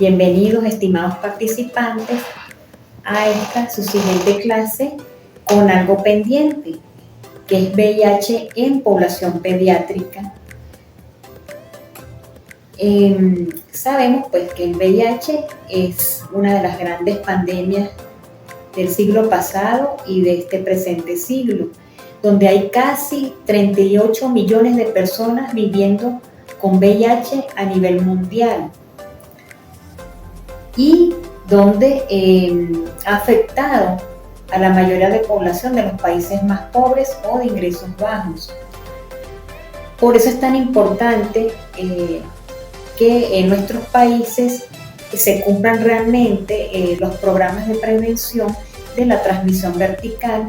Bienvenidos, estimados participantes, a esta su siguiente clase con algo pendiente, que es VIH en población pediátrica. Sabemos pues que el VIH es una de las grandes pandemias del siglo pasado y de este presente siglo, donde hay casi 38 millones de personas viviendo con VIH a nivel mundial y donde ha afectado a la mayoría de población de los países más pobres o de ingresos bajos. Por eso es tan importante que en nuestros países se cumplan realmente los programas de prevención de la transmisión vertical,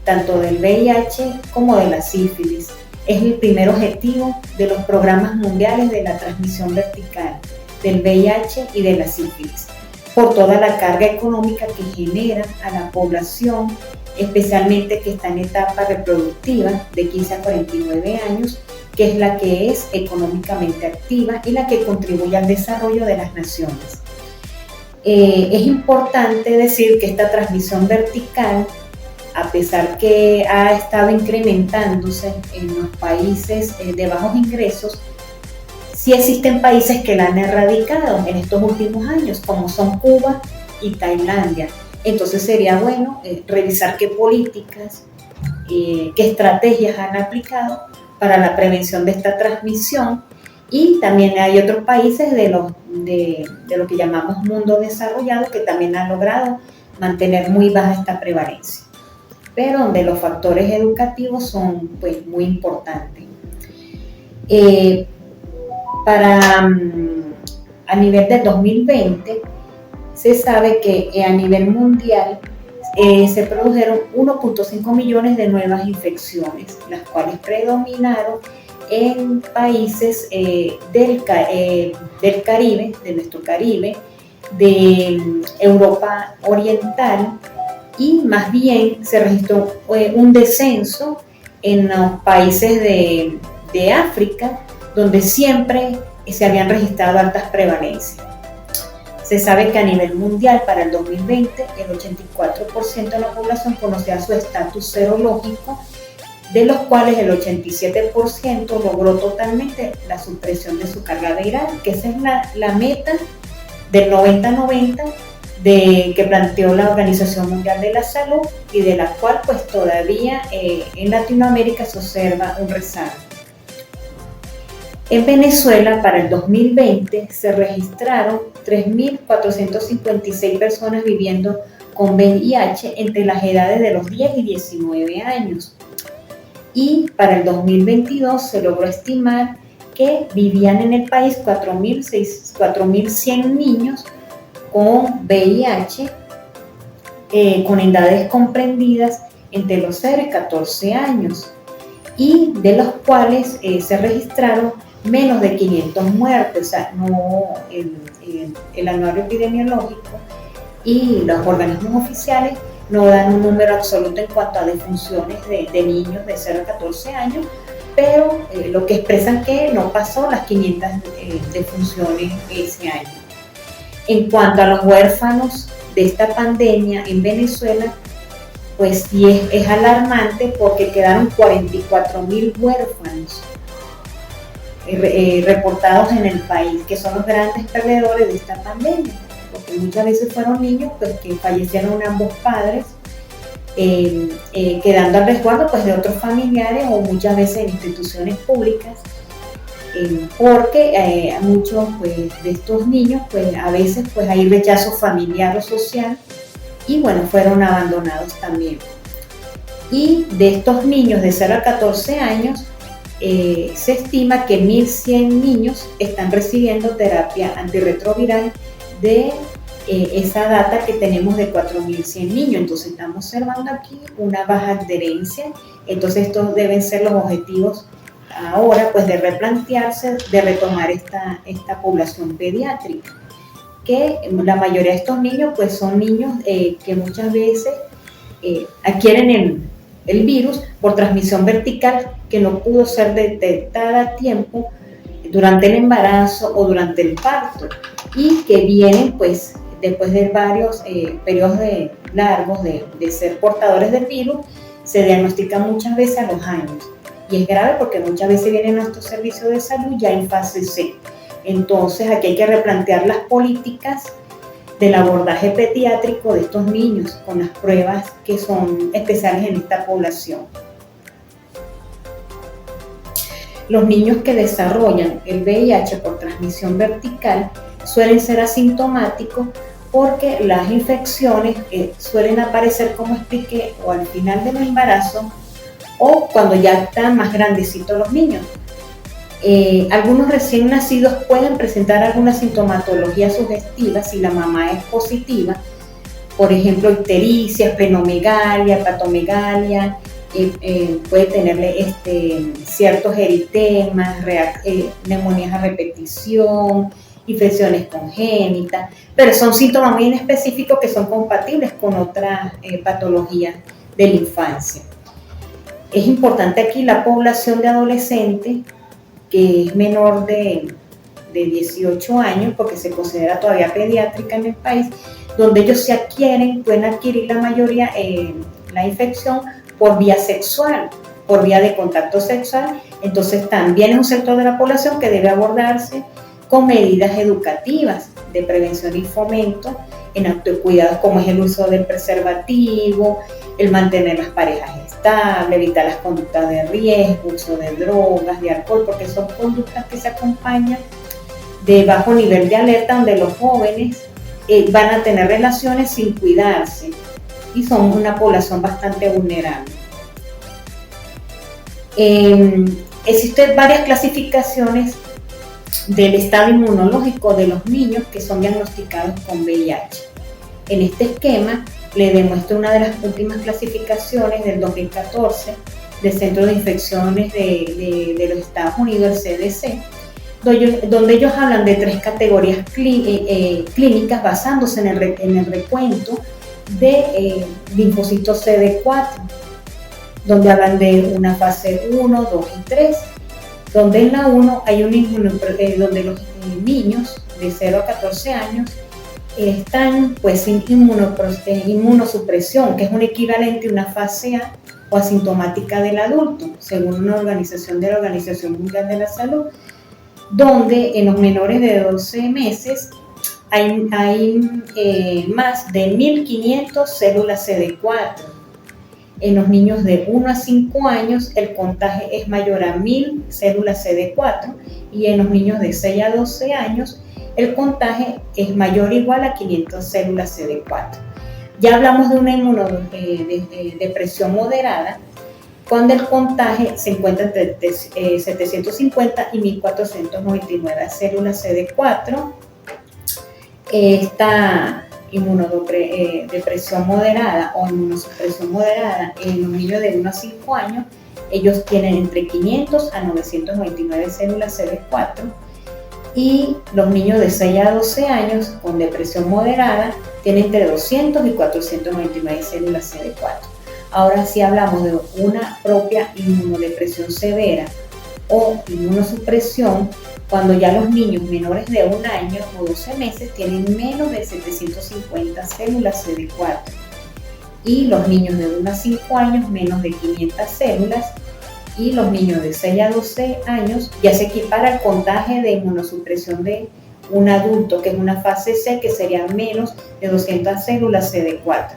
tanto del VIH como de la sífilis. Es el primer objetivo de los programas mundiales de la transmisión vertical, del VIH y de la sífilis, por toda la carga económica que genera a la población, especialmente que está en etapa reproductiva de 15 a 49 años, que es la que es económicamente activa y la que contribuye al desarrollo de las naciones. Es importante decir que esta transmisión vertical, a pesar que ha estado incrementándose en los países de bajos ingresos, sí existen países que la han erradicado en estos últimos años, como son Cuba y Tailandia. Entonces sería bueno revisar qué políticas, qué estrategias han aplicado para la prevención de esta transmisión, y también hay otros países de lo que llamamos mundo desarrollado que también han logrado mantener muy baja esta prevalencia, pero donde los factores educativos son pues muy importantes. A nivel del 2020 se sabe que a nivel mundial se produjeron 1.5 millones de nuevas infecciones, las cuales predominaron en países del Caribe, de nuestro Caribe, de Europa Oriental, y más bien se registró un descenso en los países de África, donde siempre se habían registrado altas prevalencias. Se sabe que a nivel mundial para el 2020 el 84% de la población conocía su estatus serológico, de los cuales el 87% logró totalmente la supresión de su carga viral, que esa es la meta del 90-90 que planteó la Organización Mundial de la Salud, y de la cual pues todavía en Latinoamérica se observa un rezago. En Venezuela, para el 2020, se registraron 3.456 personas viviendo con VIH entre las edades de los 10 y 19 años. Y para el 2022 se logró estimar que vivían en el país 4.100 niños con VIH, con edades comprendidas entre los 0 y 14 años, y de los cuales se registraron menos de 500 muertes. O sea, no, el anuario epidemiológico y los organismos oficiales no dan un número absoluto en cuanto a defunciones de niños de 0 a 14 años, pero lo que expresan que no pasó las 500 defunciones ese año. En cuanto a los huérfanos de esta pandemia en Venezuela, pues sí es alarmante, porque quedaron 44.000 huérfanos reportados en el país, que son los grandes perdedores de esta pandemia, porque muchas veces fueron niños pues, que fallecieron ambos padres, quedando al resguardo pues, de otros familiares, o muchas veces en instituciones públicas, porque muchos pues, de estos niños pues, a veces pues, hay rechazo familiar o social, y bueno, fueron abandonados también. Y de estos niños de 0 a 14 años, se estima que 1.100 niños están recibiendo terapia antirretroviral de esa data que tenemos de 4.100 niños. Entonces estamos observando aquí una baja adherencia. Entonces estos deben ser los objetivos ahora pues de replantearse, de retomar esta población pediátrica, que la mayoría de estos niños pues son niños que muchas veces adquieren el virus por transmisión vertical, que no pudo ser detectada a tiempo durante el embarazo o durante el parto, y que vienen pues después de varios periodos largos de ser portadores del virus, se diagnostican muchas veces a los años. Y es grave porque muchas veces vienen a nuestros servicios de salud ya en fase C. Entonces aquí hay que replantear las políticas del abordaje pediátrico de estos niños con las pruebas que son especiales en esta población. Los niños que desarrollan el VIH por transmisión vertical suelen ser asintomáticos porque las infecciones suelen aparecer, como expliqué, o al final del embarazo o cuando ya están más grandecitos los niños. Algunos recién nacidos pueden presentar alguna sintomatología sugestiva si la mamá es positiva, por ejemplo, ictericia, esplenomegalia, hepatomegalia, puede tenerle ciertos eritemas, neumonías a repetición, infecciones congénitas, pero son síntomas muy específicos que son compatibles con otras patologías de la infancia. Es importante aquí la población de adolescentes que es menor de 18 años, porque se considera todavía pediátrica en el país, donde ellos pueden adquirir la mayoría la infección por vía sexual, por vía de contacto sexual. Entonces también es un sector de la población que debe abordarse con medidas educativas de prevención y fomento en autocuidados, como es el uso del preservativo, el mantener las parejas estables, evitar las conductas de riesgo, uso de drogas, de alcohol, porque son conductas que se acompañan de bajo nivel de alerta, donde los jóvenes van a tener relaciones sin cuidarse y son una población bastante vulnerable. Existen varias clasificaciones del estado inmunológico de los niños que son diagnosticados con VIH. En este esquema le demuestro una de las últimas clasificaciones del 2014 del Centro de Infecciones de los Estados Unidos, el CDC, donde ellos hablan de 3 categorías clínicas basándose en el recuento de linfocitos CD4, donde hablan de una fase 1, 2 y 3, donde en la 1 hay donde los niños de 0 a 14 años están pues sin inmunosupresión, que es un equivalente a una fase A o asintomática del adulto, según una organización de la Organización Mundial de la Salud, donde en los menores de 12 meses hay más de 1.500 células CD4. En los niños de 1 a 5 años el contagio es mayor a 1.000 células CD4 y en los niños de 6 a 12 años el contagio es mayor o igual a 500 células CD4. Ya hablamos de una inmunodepresión moderada, cuando el contagio se encuentra entre 750 y 1499 células CD4. Esta inmunodepresión moderada o inmunosupresión moderada en los niños de 1 a 5 años, ellos tienen entre 500 a 999 células CD4, y los niños de 6 a 12 años con depresión moderada tienen entre 200 y 499 células CD4. Ahora, si hablamos de una propia inmunodepresión severa o inmunosupresión, cuando ya los niños menores de 1 año o 12 meses tienen menos de 750 células CD4 y los niños de 1 a 5 años menos de 500 células, y los niños de 6 a 12 años ya se equipara al contagio de inmunosupresión de un adulto, que es una fase C, que serían menos de 200 células CD4.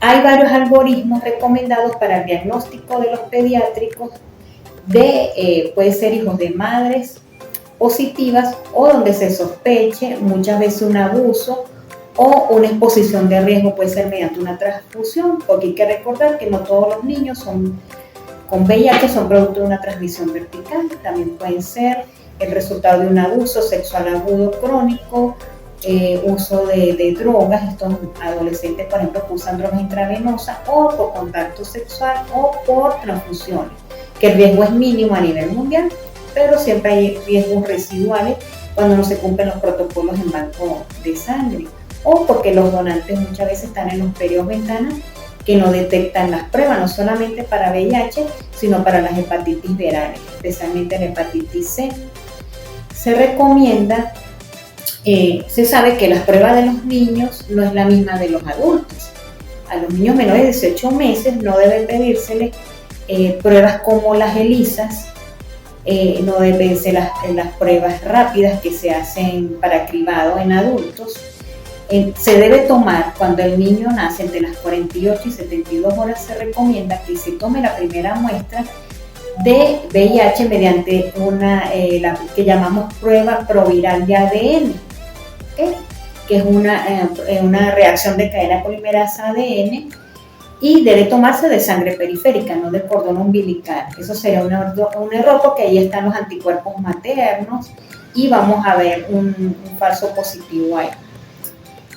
Hay varios algoritmos recomendados para el diagnóstico de los pediátricos puede ser hijos de madres positivas o donde se sospeche muchas veces un abuso o una exposición de riesgo, puede ser mediante una transfusión, porque hay que recordar que no todos los niños con VIH son producto de una transmisión vertical, también pueden ser el resultado de un abuso sexual agudo crónico, uso de drogas, estos adolescentes por ejemplo que usan drogas intravenosas o por contacto sexual o por transfusiones, que el riesgo es mínimo a nivel mundial, pero siempre hay riesgos residuales cuando no se cumplen los protocolos en banco de sangre, o porque los donantes muchas veces están en los periodos ventanas que no detectan las pruebas, no solamente para VIH, sino para las hepatitis virales, especialmente la hepatitis C. se recomienda, se sabe que la prueba de los niños no es la misma de los adultos. A los niños menores de 18 meses no debe pedírseles pruebas como las ELISAs, no debe pedirse las pruebas rápidas que se hacen para cribado en adultos. Se debe tomar cuando el niño nace entre las 48 y 72 horas. Se recomienda que se tome la primera muestra de VIH mediante la que llamamos prueba proviral de ADN, ¿okay? Que es una reacción de cadena polimerasa ADN, y debe tomarse de sangre periférica, no de cordón umbilical. Eso sería un error, porque ahí están los anticuerpos maternos y vamos a ver un falso positivo ahí.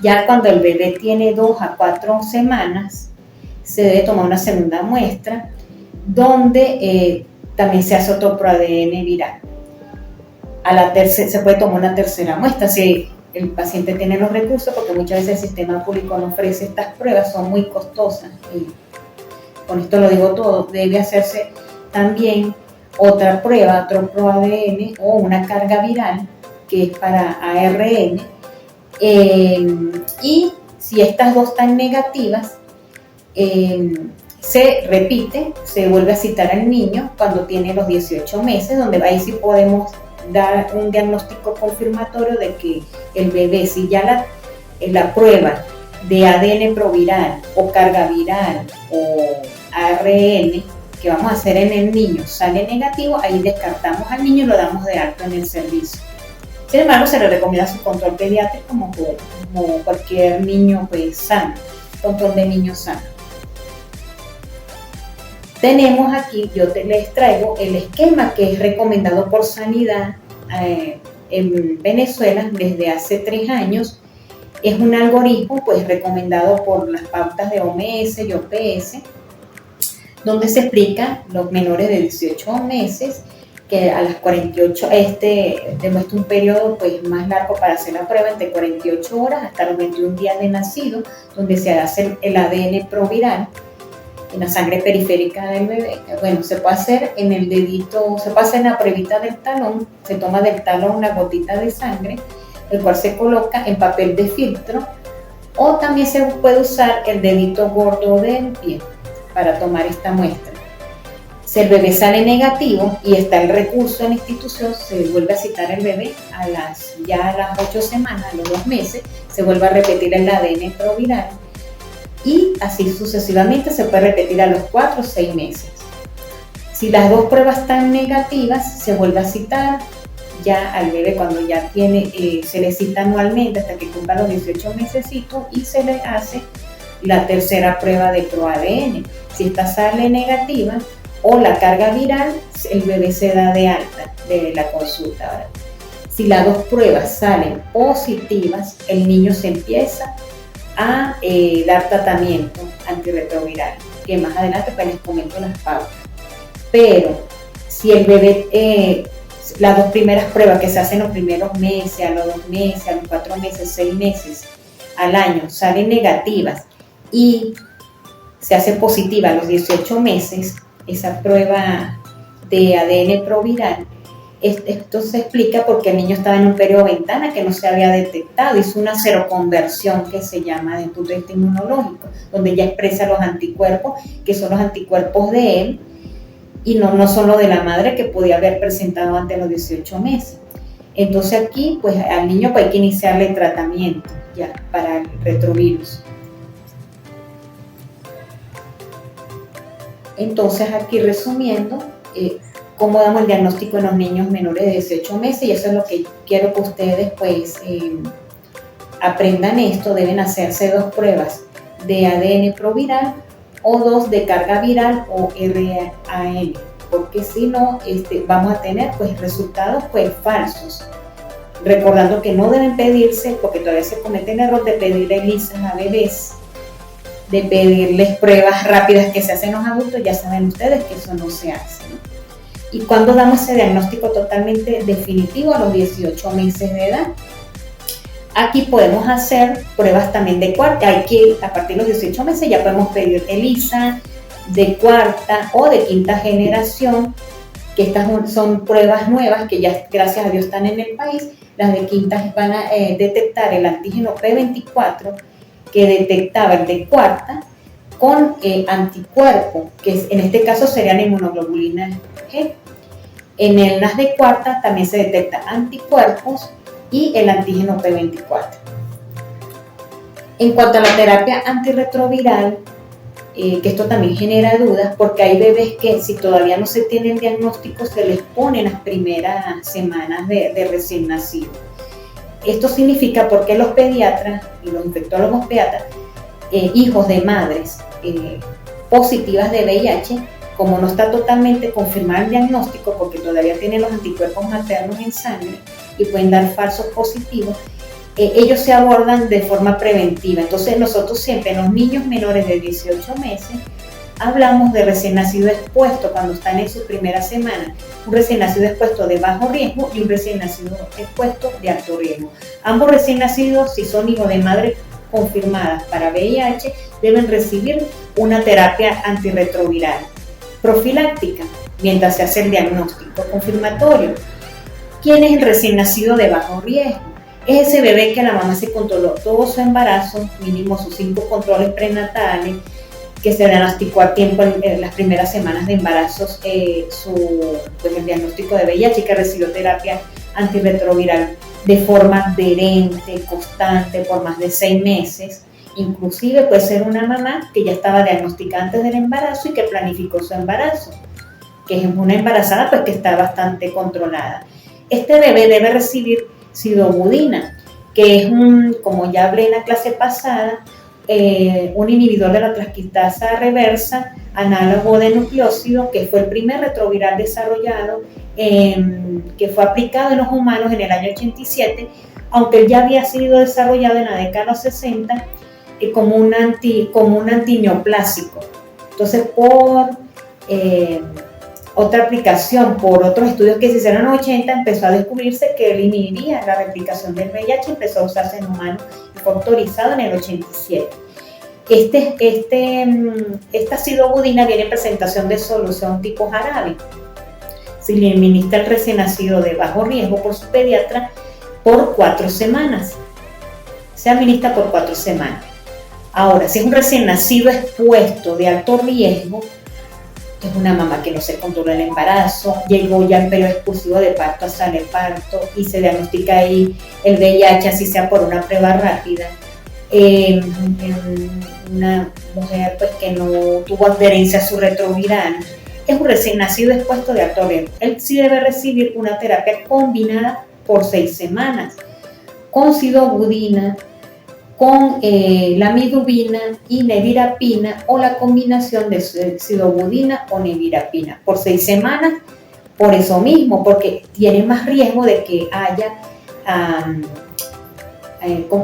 Ya cuando el bebé tiene 2 a 4 semanas, se debe tomar una segunda muestra, donde también se hace otro ADN viral. Se puede tomar una tercera muestra si el paciente tiene los recursos, porque muchas veces el sistema público no ofrece estas pruebas, son muy costosas. Y con esto lo digo todo. Debe hacerse también otra prueba, otro ProADN o una carga viral, que es para ARN. Y si estas dos están negativas, se repite, se vuelve a citar al niño cuando tiene los 18 meses, donde ahí sí podemos dar un diagnóstico confirmatorio de que el bebé, si ya la prueba de ADN proviral o carga viral o ARN que vamos a hacer en el niño sale negativo, ahí descartamos al niño y lo damos de alta en el servicio. Sin embargo, se le recomienda su control pediátrico como cualquier niño pues sano, control de niño sano. Tenemos aquí, les traigo el esquema que es recomendado por Sanidad en Venezuela desde hace 3 años. Es un algoritmo pues recomendado por las pautas de OMS y OPS, donde se explica los menores de 18 meses que a las 48, demuestra un periodo pues más largo para hacer la prueba, entre 48 horas hasta los 21 días de nacido, donde se hace el ADN proviral en la sangre periférica del bebé. Bueno, se puede hacer en el dedito, se puede hacer en la pruebita del talón, se toma del talón una gotita de sangre, el cual se coloca en papel de filtro, o también se puede usar el dedito gordo del pie para tomar esta muestra. Si el bebé sale negativo y está el recurso en la institución, se vuelve a citar el bebé a las 8 semanas, a los 2 meses, se vuelve a repetir el ADN proviral, y así sucesivamente se puede repetir a los 4 o 6 meses. Si las 2 pruebas están negativas, se vuelve a citar ya al bebé cuando ya tiene, se le cita anualmente hasta que cumpla los 18 mesecitos, y se le hace la tercera prueba de ProADN. Si esta sale negativa o la carga viral, el bebé se da de alta de la consulta. ¿Verdad? Si las 2 pruebas salen positivas, el niño se empieza a dar tratamiento antirretroviral, que más adelante pues les comento las pautas. Pero si el bebé, las 2 primeras pruebas que se hacen los primeros meses, a los 2 meses, a los 4 meses, 6 meses, al año, salen negativas y se hace positiva a los 18 meses, esa prueba de ADN proviral, esto se explica porque el niño estaba en un periodo de ventana que no se había detectado, hizo una seroconversión que se llama desde el punto de vista inmunológico, donde ya expresa los anticuerpos, que son los anticuerpos de él, y no son los de la madre que podía haber presentado antes de los 18 meses. Entonces aquí, pues al niño pues, hay que iniciarle tratamiento ya para el retrovirus. Entonces aquí resumiendo, cómo damos el diagnóstico en los niños menores de 18 meses, y eso es lo que quiero que ustedes pues aprendan esto. Deben hacerse 2 pruebas de ADN proviral o 2 de carga viral o RAN, porque si no vamos a tener pues resultados pues falsos. Recordando que no deben pedirse, porque todavía se comete el error de pedir ELISAs a bebés, de pedirles pruebas rápidas que se hacen los adultos. Ya saben ustedes que eso no se hace, ¿no? Y cuando damos ese diagnóstico totalmente definitivo a los 18 meses de edad, aquí podemos hacer pruebas también de cuarta. Aquí a partir de los 18 meses ya podemos pedir ELISA de cuarta o de quinta generación que estas son pruebas nuevas que ya gracias a Dios están en el país. Las de quinta van a detectar el antígeno P24 que detectaba el de cuarta con anticuerpo, que en este caso sería la inmunoglobulina G. En las de cuarta también se detecta anticuerpos y el antígeno P24. En cuanto a la terapia antirretroviral, que esto también genera dudas, porque hay bebés que si todavía no se tiene el diagnóstico se les pone en las primeras semanas de recién nacido. Esto significa porque los pediatras y los infectólogos pediatras, hijos de madres positivas de VIH, como no está totalmente confirmado el diagnóstico, porque todavía tienen los anticuerpos maternos en sangre y pueden dar falsos positivos, ellos se abordan de forma preventiva. Entonces nosotros siempre en los niños menores de 18 meses hablamos de recién nacido expuesto cuando están en sus primeras semanas, un recién nacido expuesto de bajo riesgo y un recién nacido expuesto de alto riesgo. Ambos recién nacidos, si son hijos de madres confirmadas para VIH, deben recibir una terapia antirretroviral profiláctica mientras se hace el diagnóstico confirmatorio. ¿Quién es el recién nacido de bajo riesgo? Es ese bebé que la mamá se controló todo su embarazo, mínimo sus 5 controles prenatales, que se diagnosticó a tiempo en las primeras semanas de embarazo el diagnóstico de VIH, que recibió terapia antirretroviral de forma adherente, constante, por más de 6 meses. Inclusive puede ser una mamá que ya estaba diagnosticada antes del embarazo y que planificó su embarazo, que es una embarazada pues que está bastante controlada. Este bebé debe recibir sidobudina, que es como ya hablé en la clase pasada, un inhibidor de la transcriptasa reversa, análogo de nucleócido, que fue el primer retroviral desarrollado, que fue aplicado en los humanos en el año 87, aunque ya había sido desarrollado en la década de los 60 como un antineoplásico. Entonces, por otra aplicación, por otros estudios que se hicieron en los 80, empezó a descubrirse que él inhibía la replicación del VIH, empezó a usarse en humanos y fue autorizado en el 87. Esta sidobudina viene en presentación de solución tipo jarabe. Se le administra al recién nacido de bajo riesgo por su pediatra por 4 semanas. Se administra por 4 semanas. Ahora, si es un recién nacido expuesto de alto riesgo, es una mamá que no se controla el embarazo, llegó ya en periodo expulsivo de parto a sala de parto y se diagnostica ahí el VIH, así sea por una prueba rápida. Una mujer pues, que no tuvo adherencia a su retroviral, es un recién nacido expuesto de alto riesgo. Él sí debe recibir una terapia combinada por 6 semanas, con sidobudina, con lamivudina y nevirapina, o la combinación de sidobudina o nevirapina por 6 semanas, por eso mismo, porque tiene más riesgo de que haya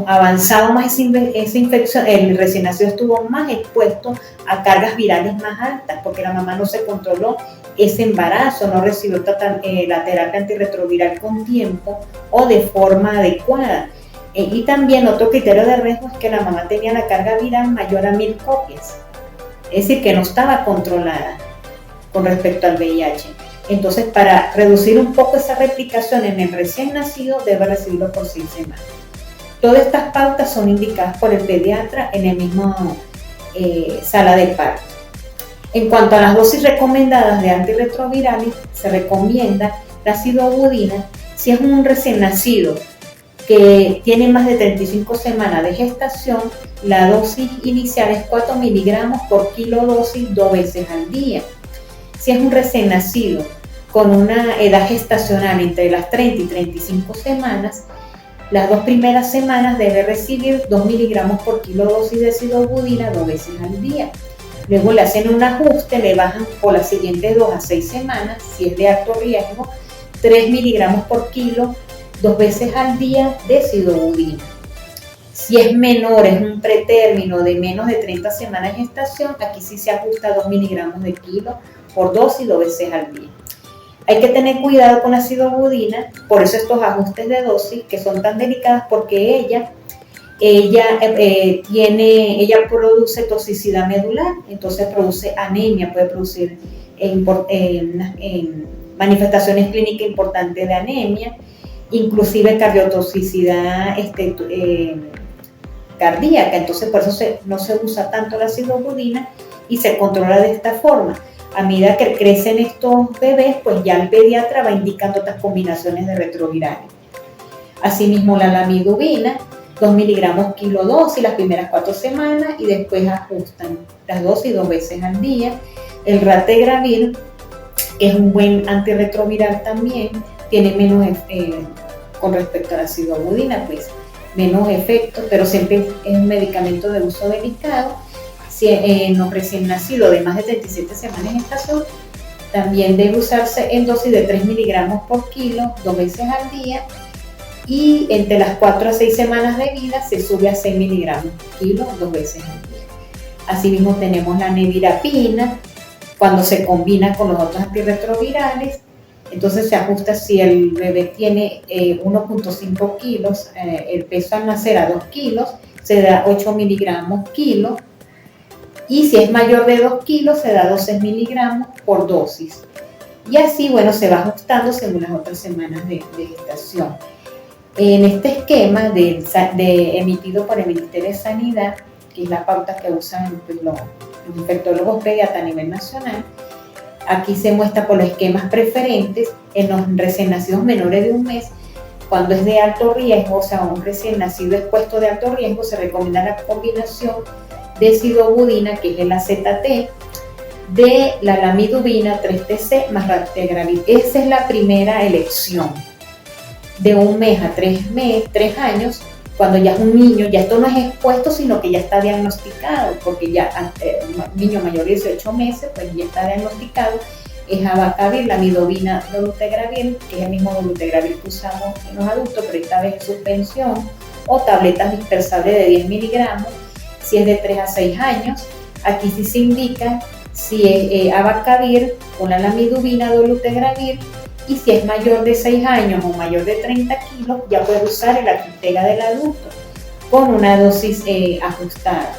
avanzado más esa infección. El recién nacido estuvo más expuesto a cargas virales más altas, porque la mamá no se controló ese embarazo, no recibió la terapia antirretroviral con tiempo o de forma adecuada. Y también otro criterio de riesgo es que la mamá tenía la carga viral mayor a 1000 copias, es decir, que no estaba controlada con respecto al VIH. Entonces, para reducir un poco esa replicación en el recién nacido, debe recibirlo por 6 semanas. Todas estas pautas son indicadas por el pediatra en el mismo sala de parto. En cuanto a las dosis recomendadas de antirretrovirales, se recomienda la sidobudina si es un recién nacido que tiene más de 35 semanas de gestación. La dosis inicial es 4 miligramos por kilo dosis 2 veces al día. Si es un recién nacido con una edad gestacional entre las 30 y 35 semanas, las 2 primeras semanas debe recibir 2 miligramos por kilo dosis de sidobudina 2 veces al día. Luego le hacen un ajuste, le bajan por las siguientes 2 a 6 semanas, si es de alto riesgo, 3 miligramos por kilo 2 veces al día de sidobudina. Si es menor, es un pretérmino de menos de 30 semanas de gestación, aquí sí se ajusta a 2 miligramos de kilo por dosis 2 veces al día. Hay que tener cuidado con la sidobudina, por eso estos ajustes de dosis que son tan delicadas, porque ella produce toxicidad medular, entonces produce anemia, puede producir manifestaciones clínicas importantes de anemia, inclusive cardiotoxicidad cardíaca. Entonces por eso no se usa tanto la sidobudina y se controla de esta forma. A medida que crecen estos bebés, pues ya el pediatra va indicando otras combinaciones de retrovirales. Asimismo la lamidudina, 2 miligramos kilo dosis las primeras 4 semanas y después ajustan las dosis 2 veces al día. El raltegravir es un buen antirretroviral también, tiene menos, con respecto a la sidobudina, pues menos efectos, pero siempre es un medicamento de uso delicado. Si en los recién nacidos de más de 37 semanas de gestación, también debe usarse en dosis de 3 miligramos por kilo 2 veces al día, y entre las 4 a 6 semanas de vida se sube a 6 miligramos por kilo 2 veces al día. Asimismo tenemos la nevirapina, cuando se combina con los otros antirretrovirales, entonces se ajusta si el bebé tiene 1.5 kilos, el peso al nacer a 2 kilos, se da 8 miligramos kilo, y si es mayor de 2 kilos se da 12 miligramos por dosis. Y así, bueno, se va ajustando según las otras semanas de gestación. En este esquema emitido por el Ministerio de Sanidad, que es la pauta que usan pues, los infectólogos pediatras a nivel nacional, aquí se muestra por los esquemas preferentes en los recién nacidos menores de un mes. Cuando es de alto riesgo, o sea, un recién nacido expuesto de alto riesgo, se recomienda la combinación de sidobudina, que es el AZT, de la lamidudina 3-TC más raltegravir. Esa es la primera elección. De un mes a 3 años, cuando ya es un niño, ya esto no es expuesto, sino que ya está diagnosticado, porque ya un niño mayor de 18 meses, pues ya está diagnosticado, es abacavir, lamidudina, dolutegravir, que es el mismo dolutegravir que usamos en los adultos, pero esta vez en suspensión, o tabletas dispersables de 10 miligramos, si es de 3 a 6 años. Aquí sí se indica si es abacavir con la lamidudina, dolutegravir, y si es mayor de 6 años o mayor de 30 kilos, ya puede usar el Aquitega del adulto con una dosis ajustada.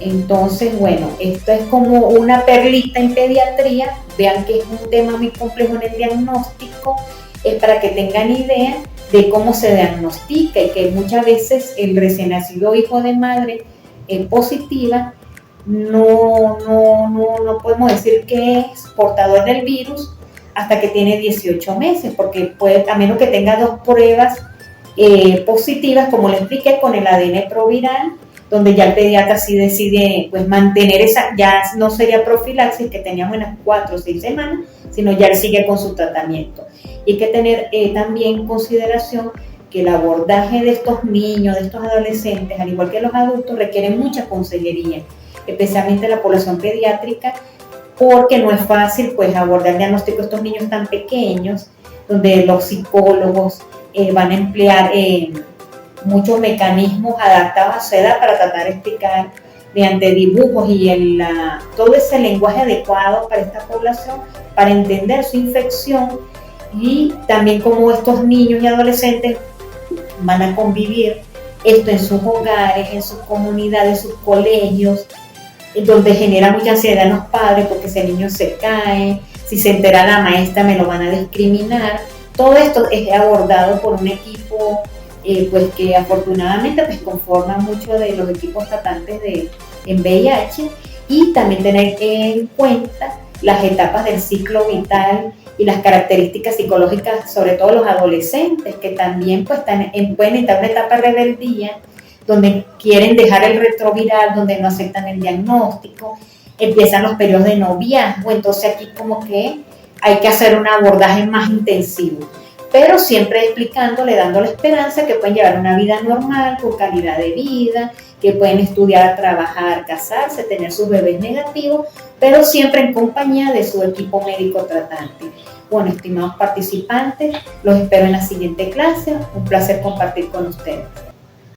Entonces, bueno, esto es como una perlita en pediatría. Vean que es un tema muy complejo en el diagnóstico, es para que tengan idea de cómo se diagnostica, y que muchas veces el recién nacido hijo de madre positiva no podemos decir que es portador del virus hasta que tiene 18 meses, porque puede, a menos que tenga 2 pruebas positivas, como le expliqué, con el ADN proviral, donde ya el pediatra sí decide pues, mantener esa, ya no sería profilaxis que teníamos en las 4 o 6 semanas, sino ya él sigue con su tratamiento. Y hay que tener también en consideración que el abordaje de estos niños, de estos adolescentes, al igual que los adultos, requiere mucha consejería, especialmente la población pediátrica, porque no es fácil pues abordar el diagnóstico de estos niños tan pequeños, donde los psicólogos van a emplear muchos mecanismos adaptados a su edad para tratar de explicar mediante dibujos y todo ese lenguaje adecuado para esta población, para entender su infección, y también cómo estos niños y adolescentes van a convivir esto en sus hogares, en sus comunidades, en sus colegios, donde genera mucha ansiedad en los padres porque ese niño se cae, si se entera la maestra me lo van a discriminar. Todo esto es abordado por un equipo pues que afortunadamente pues conforma mucho de los equipos tratantes en VIH, y también tener en cuenta las etapas del ciclo vital y las características psicológicas, sobre todo los adolescentes, que también pues pueden entrar en una etapa de rebeldía, donde quieren dejar el retroviral, donde no aceptan el diagnóstico, empiezan los periodos de noviazgo. Entonces aquí como que hay que hacer un abordaje más intensivo, pero siempre explicándole, dándole esperanza que pueden llevar una vida normal, con calidad de vida, que pueden estudiar, trabajar, casarse, tener sus bebés negativos, pero siempre en compañía de su equipo médico tratante. Bueno, estimados participantes, los espero en la siguiente clase. Un placer compartir con ustedes.